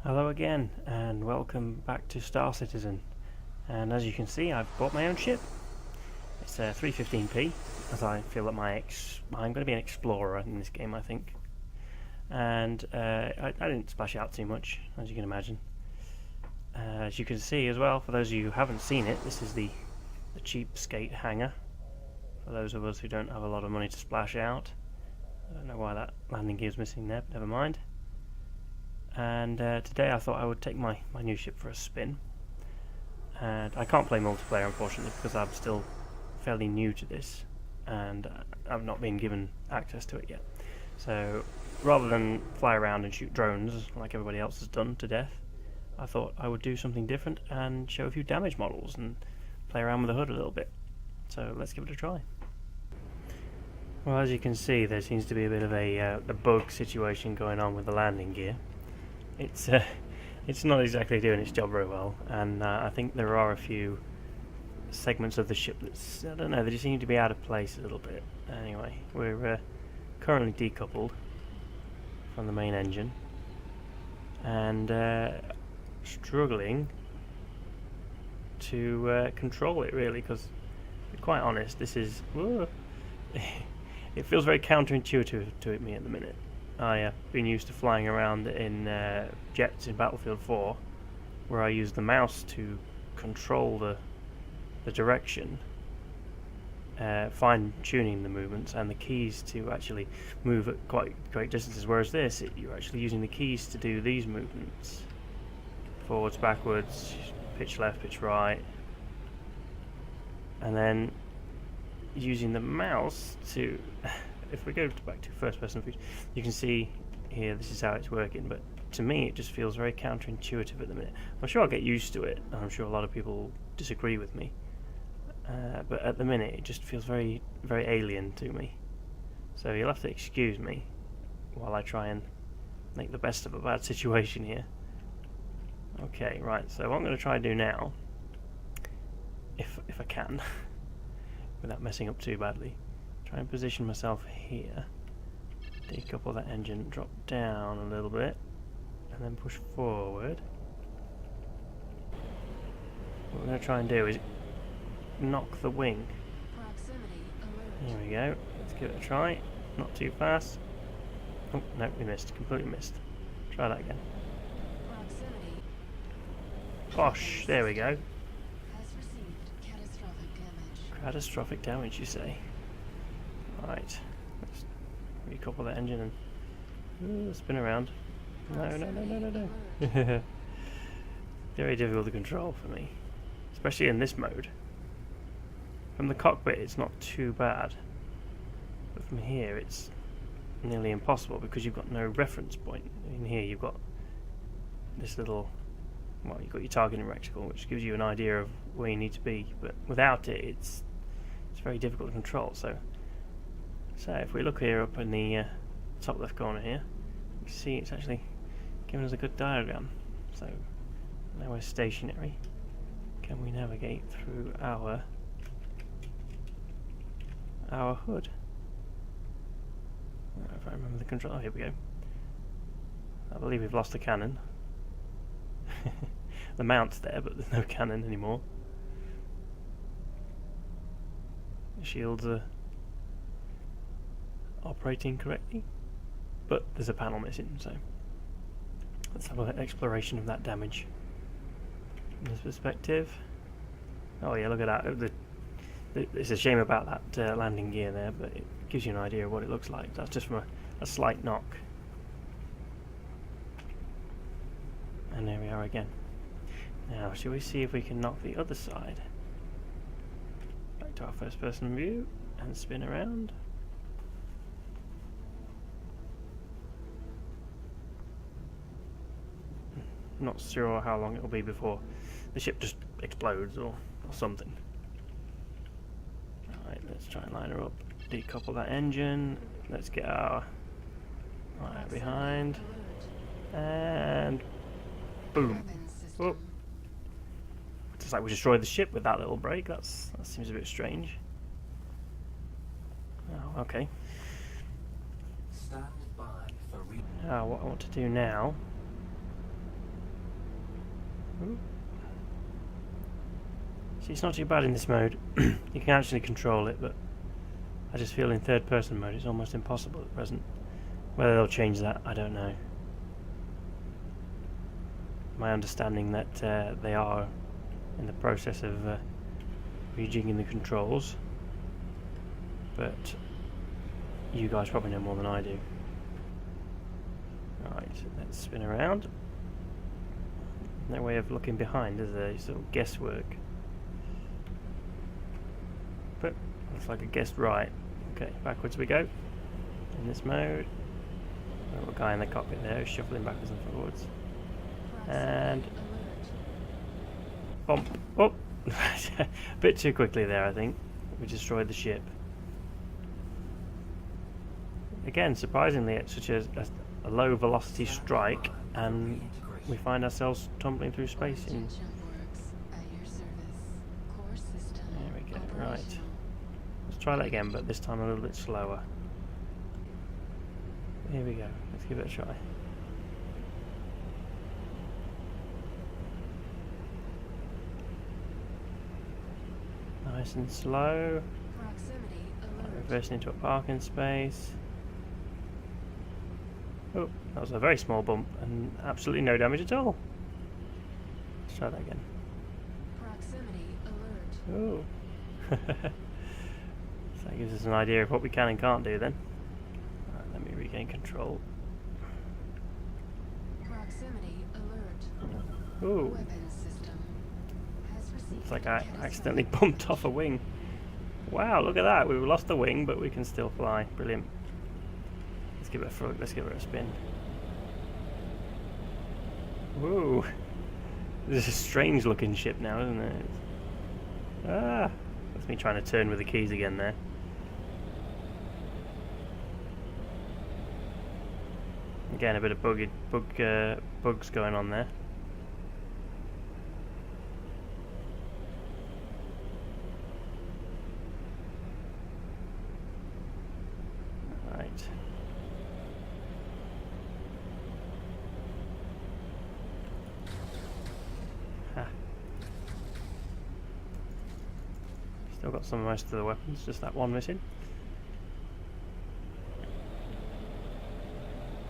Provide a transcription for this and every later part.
Hello again, and welcome back to Star Citizen. And as you can see, I've bought my own ship. It's a 315p, as I feel that I'm going to be an explorer in this game, I think. And I didn't splash out too much, as you can imagine. As you can see as well, for those of you who haven't seen it, this is the cheapskate hangar. For those of us who don't have a lot of money to splash out. I don't know why that landing gear is missing there, but never mind. And today I thought I would take my new ship for a spin. And I can't play multiplayer, unfortunately, because I'm still fairly new to this, and I've not been given access to it yet. So rather than fly around and shoot drones like everybody else has done to death, I thought I would do something different and show a few damage models and play around with the hood a little bit. So let's give it a try. Well, as you can see, there seems to be a bit of a bug situation going on with the landing gear. It's not exactly doing its job very well, and I think there are a few segments of the ship that's, I don't know, they just seem to be out of place a little bit. Anyway, we're currently decoupled from the main engine, and struggling to control it really, because, to be quite honest, this is it feels very counterintuitive to me at the minute. I've been used to flying around in jets in Battlefield 4, where I use the mouse to control the direction, fine-tuning the movements, and the keys to actually move at quite great distances. Whereas this, you're actually using the keys to do these movements: forwards, backwards, pitch left, pitch right, and then using the mouse to if we go back to first person view, you can see here this is how it's working, but to me it just feels very counterintuitive at the minute. I'm sure I'll get used to it, and I'm sure a lot of people disagree with me, but at the minute it just feels very, very alien to me. So you'll have to excuse me while I try and make the best of a bad situation here. Okay, right, so what I'm going to try and do now, if I can, without messing up too badly, try and position myself here, decouple that engine, drop down a little bit, and then push forward. What we're going to try and do is knock the wing. There we go, let's give it a try. Not too fast. Oh, no, we missed, completely missed. Try that again. Gosh, there we go. Catastrophic damage, you say? Right, let's recouple that engine and spin around. No. Very difficult to control for me, especially in this mode. From the cockpit it's not too bad, but from here it's nearly impossible because you've got no reference point. In here you've got this little, well, you've got your targeting reticle, which gives you an idea of where you need to be, but without it it's very difficult to control. So if we look here up in the top left corner here, you can see it's actually giving us a good diagram. So now we're stationary. Can we navigate through our hood? If I remember the control, here we go. I believe we've lost the cannon. The mount's there, but there's no cannon anymore. The shields are operating correctly, but there's a panel missing, so let's have an exploration of that damage from this perspective. Oh yeah, look at that. It's a shame about that landing gear there, but it gives you an idea of what it looks like. That's just from a slight knock. And there we are again. Now, shall we see if we can knock the other side? Back to our first person view and spin around. Not sure how long it'll be before the ship just explodes or something. Alright, let's try and line her up, decouple that engine, let's get our right behind, and boom. Oh, Just like we destroyed the ship with that little break. That seems a bit strange. Oh, okay. Stand by for What I want to do now... Ooh. See, it's not too bad in this mode. You can actually control it, but I just feel in third person mode it's almost impossible at present. Whether they'll change that, I don't know. My understanding that they are in the process of rejigging the controls, but you guys probably know more than I do. Right, let's spin around. No way of looking behind, is there? Sort of guesswork. But looks like I guessed right. Okay, backwards we go. In this mode. Little guy in the cockpit there, shuffling backwards and forwards. And bump. Oh, a bit too quickly there, I think. We destroyed the ship. Again, surprisingly, it's such a low velocity strike, and we find ourselves tumbling through space in... There we go, right. Let's try that again, but this time a little bit slower. Here we go, let's give it a try. Nice and slow. Reversing into a parking space. Oh, that was a very small bump and absolutely no damage at all. Let's try that again. Proximity alert. Oh. So that gives us an idea of what we can and can't do then. Right, let me regain control. Proximity alert. Ooh. Weapons system has received. It's like I accidentally bumped off a wing. Wow, look at that. We've lost the wing, but we can still fly. Brilliant. Let's give it a spin. Whoa. This is a strange looking ship now, isn't it? Ah, that's me trying to turn with the keys again there. Again, a bit of bugs going on there. Right. Still got most of the weapons, just that one missing.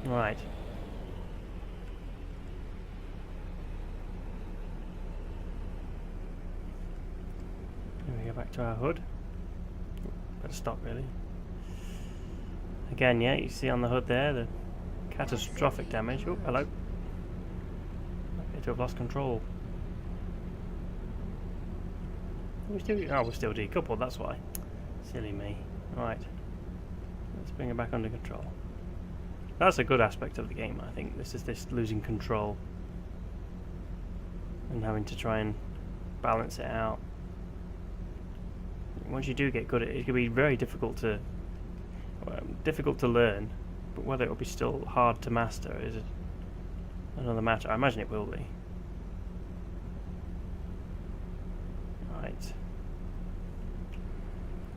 Right. Then we go back to our hood. Better stop really. Again, yeah, you see on the hood there the catastrophic damage. Oh, hello. Appear to have lost control. We're still decoupled, that's why. Silly me. Right. Let's bring it back under control. That's a good aspect of the game, I think. This losing control. And having to try and balance it out. Once you do get good at it, it can be very difficult to learn, but whether it will be still hard to master is another matter. I imagine it will be. Right.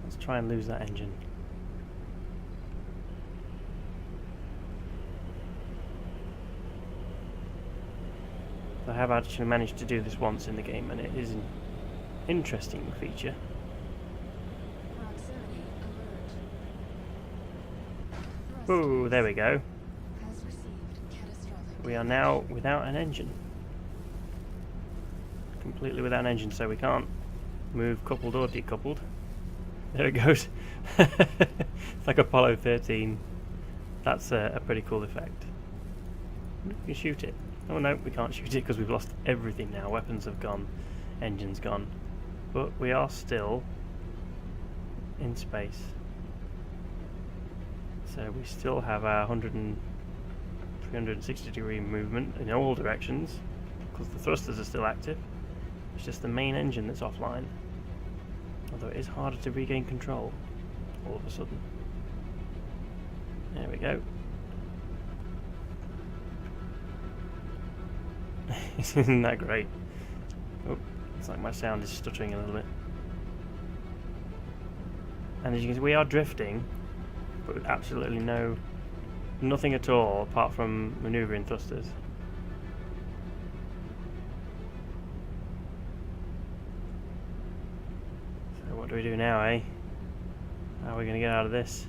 Let's try and lose that engine. I have actually managed to do this once in the game, and it is an interesting feature. Ooh, there we go. We are now without an engine. Completely without an engine, so we can't move coupled or decoupled. There it goes. It's like Apollo 13. That's a pretty cool effect. We can shoot it. Oh no, we can't shoot it because we've lost everything now. Weapons have gone, engine's gone. But we are still in space. So we still have our 360 degree movement in all directions because the thrusters are still active. It's just the main engine that's offline. Although it is harder to regain control all of a sudden. There we go. Isn't that great? Oh, It's like my sound is stuttering a little bit. And as you can see, we are drifting, but with absolutely nothing at all apart from manoeuvring thrusters. So what do we do now, eh? How are we going to get out of this?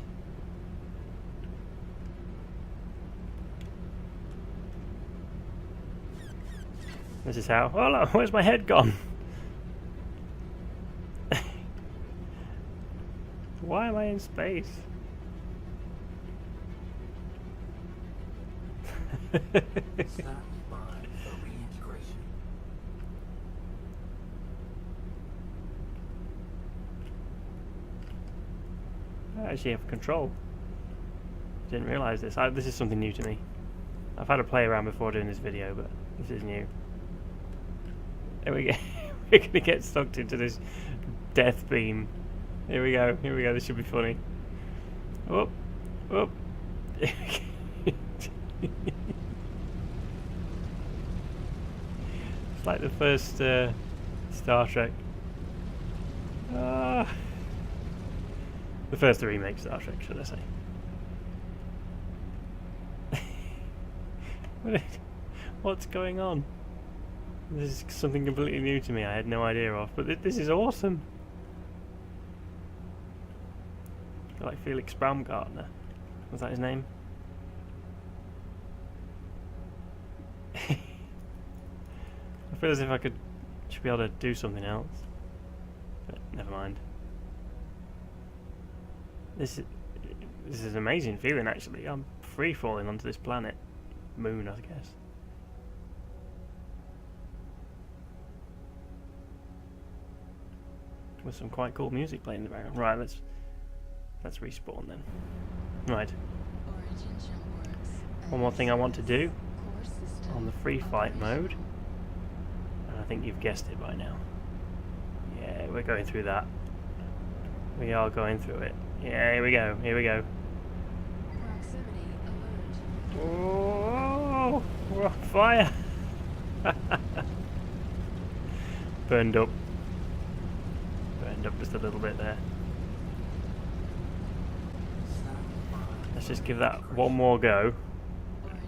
This is how. Oh no, where's my head gone? Why am I in space? Stand by for reintegration. I actually have control. Didn't realise this. This is something new to me. I've had a play around before doing this video, but this is new. There we go. We're gonna get sucked into this death beam. Here we go. Here we go. This should be funny. Whoop, whoop. It's like the first Star Trek. The first remake Star Trek, should I say? What's going on? This is something completely new to me. I had no idea of, but this is awesome. I feel like Felix Baumgartner. Was that his name? I feel as if I should be able to do something else, but never mind. This is an amazing feeling, actually. I'm free falling onto this planet, moon, I guess. With some quite cool music playing in the background. Right, let's respawn then. Right. One more thing I want to do on the free fight mode, and I think you've guessed it by now. Yeah, we're going through that. We are going through it. Yeah, here we go. Here we go. Oh, we're on fire! Burned up. Burned up just a little bit there. Let's just give that one more go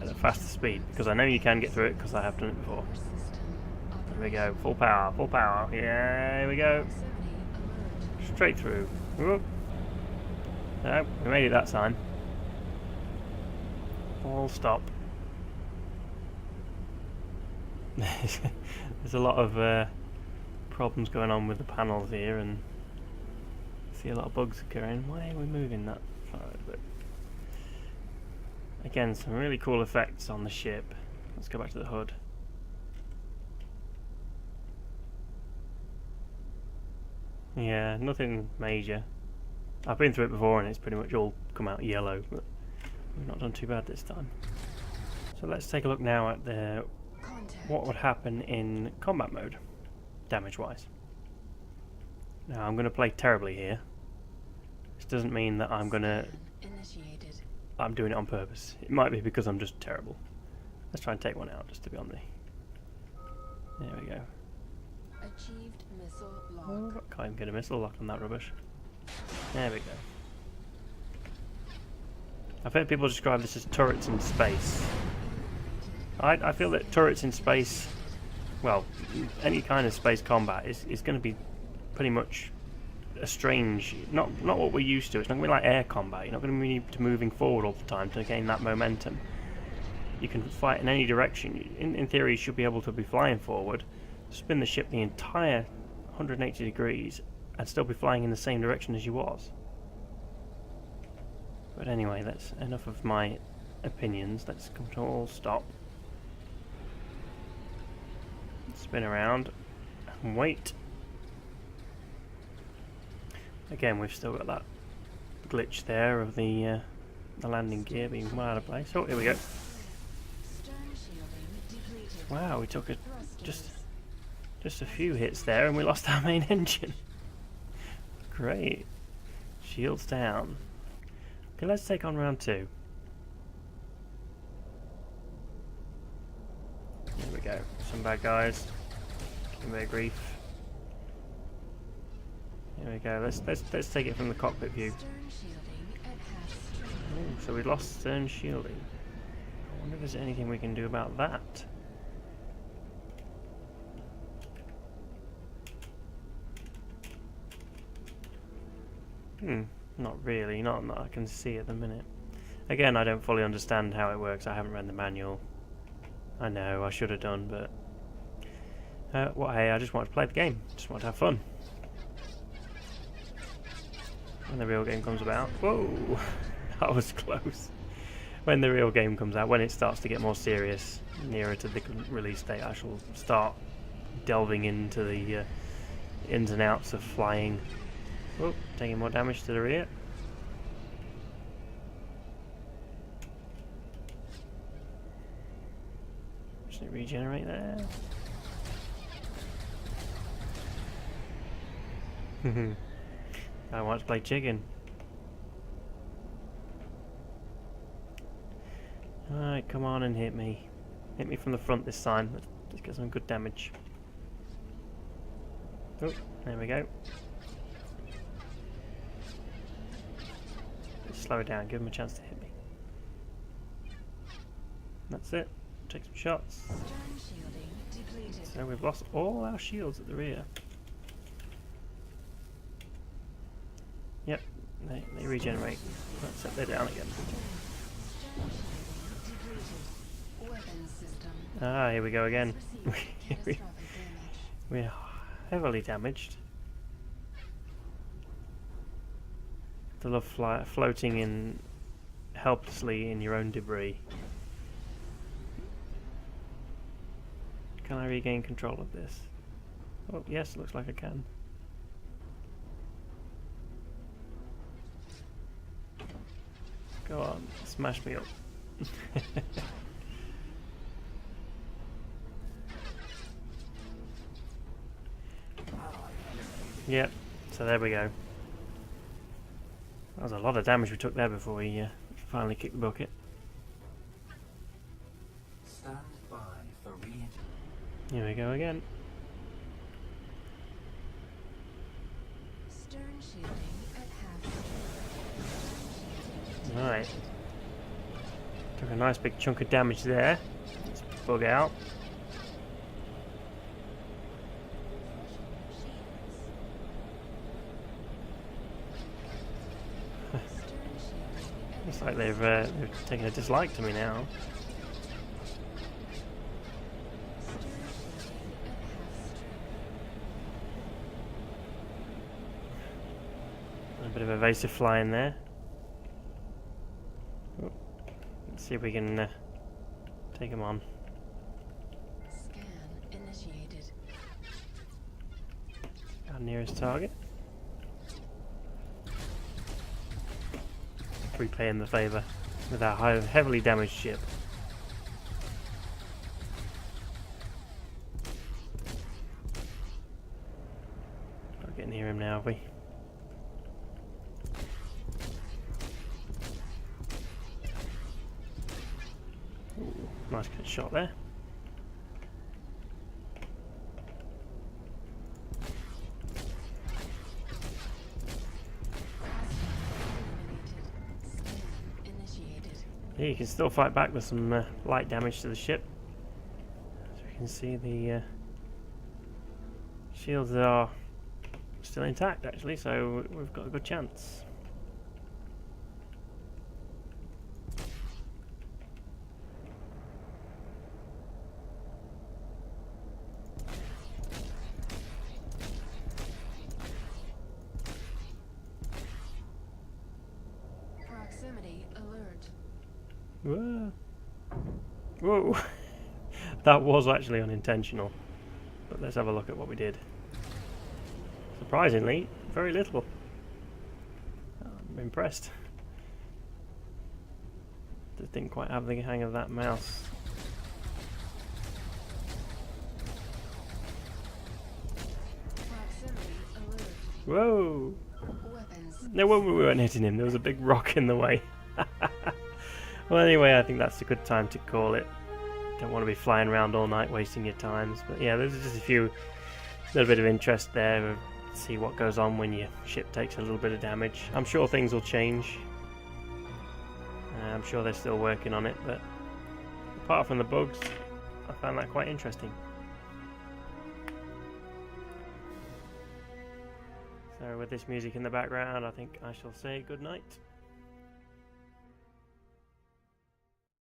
at a faster speed, because I know you can get through it because I have done it before. There we go. Full power. Full power. Yeah, here we go. Straight through. Whoop. No, we made it that time. All stop. There's a lot of problems going on with the panels here, and I see a lot of bugs occurring. Why are we moving that far? But again, some really cool effects on the ship. Let's go back to the hood. Yeah, nothing major. I've been through it before and it's pretty much all come out yellow, but we've not done too bad this time. So let's take a look now at what would happen in combat mode, damage-wise. Now I'm going to play terribly here. This doesn't mean that I'm doing it on purpose. It might be because I'm just terrible. Let's try and take one out just to be on the... There we go. Achieved missile lock. Oh, can't even get a missile lock on that rubbish. There we go. I've heard people describe this as turrets in space. I feel that turrets in space, well, any kind of space combat is going to be pretty much a strange, not what we're used to. It's not going to be like air combat. You're not going to be moving forward all the time to gain that momentum. You can fight in any direction. In theory, you should be able to be flying forward, spin the ship the entire 180 degrees, and still be flying in the same direction as you was. But anyway, that's enough of my opinions. Let's come to all stop. Spin around and wait. Again, we've still got that glitch there of the landing gear being well out of place. Oh, here we go. Wow, we took just a few hits there and we lost our main engine. Great. Shields down. Okay, let's take on round 2. There we go. Some bad guys. Give me a grief. we go. Let's take it from the cockpit view. Stern shielding at half strength. Ooh, so we lost stern shielding. I wonder if there's anything we can do about that. Not really. Not that I can see at the minute. Again, I don't fully understand how it works. I haven't read the manual. I know, I should have done, but... well, hey, I just want to play the game. Just want to have fun. When the real game comes about... Whoa! That was close. When the real game comes out, when it starts to get more serious, nearer to the release date, I shall start delving into the ins and outs of flying. Oh, taking more damage to the rear. Just need to regenerate there. I want to play chicken. Alright, come on and hit me. Hit me from the front this time. Let's get some good damage. Oh, there we go. Slow it down, give him a chance to hit me. That's it. Take some shots. Stern shielding depleted. So we've lost all our shields at the rear. Yep, they regenerate. Let's set that down again. Stern shielding depleted. Weapons system. Ah, here we go again. Received catastrophic damage. We're heavily damaged. I love floating in helplessly in your own debris. Can I regain control of this? Oh, yes, looks like I can. Go on, smash me up. Yep, so there we go. That was a lot of damage we took there before we finally kicked the bucket. Stand by for re-entry. Here we go again. Stern shielding at half strength. Right. Took a nice big chunk of damage there. Let's bug out. Looks like they've taken a dislike to me now. A bit of evasive flying there. Oh, let's see if we can take him on. Scan initiated. Our nearest target. Repaying the favour with our heavily damaged ship. Got to get near him now, have we? Ooh, nice good shot there. Yeah, you can still fight back with some light damage to the ship. As we can see, the shields are still intact actually, so we've got a good chance. Proximity alert. Whoa! Whoa! That was actually unintentional. But let's have a look at what we did. Surprisingly, very little. I'm impressed. Just didn't quite have the hang of that mouse. Proximity alert. Whoa! Weapons. No, we weren't hitting him. There was a big rock in the way. Well, anyway, I think that's a good time to call it. Don't want to be flying around all night wasting your times. But yeah, there's just a little bit of interest there of see what goes on when your ship takes a little bit of damage. I'm sure things will change. I'm sure they're still working on it, but apart from the bugs, I found that quite interesting. So with this music in the background, I think I shall say good night.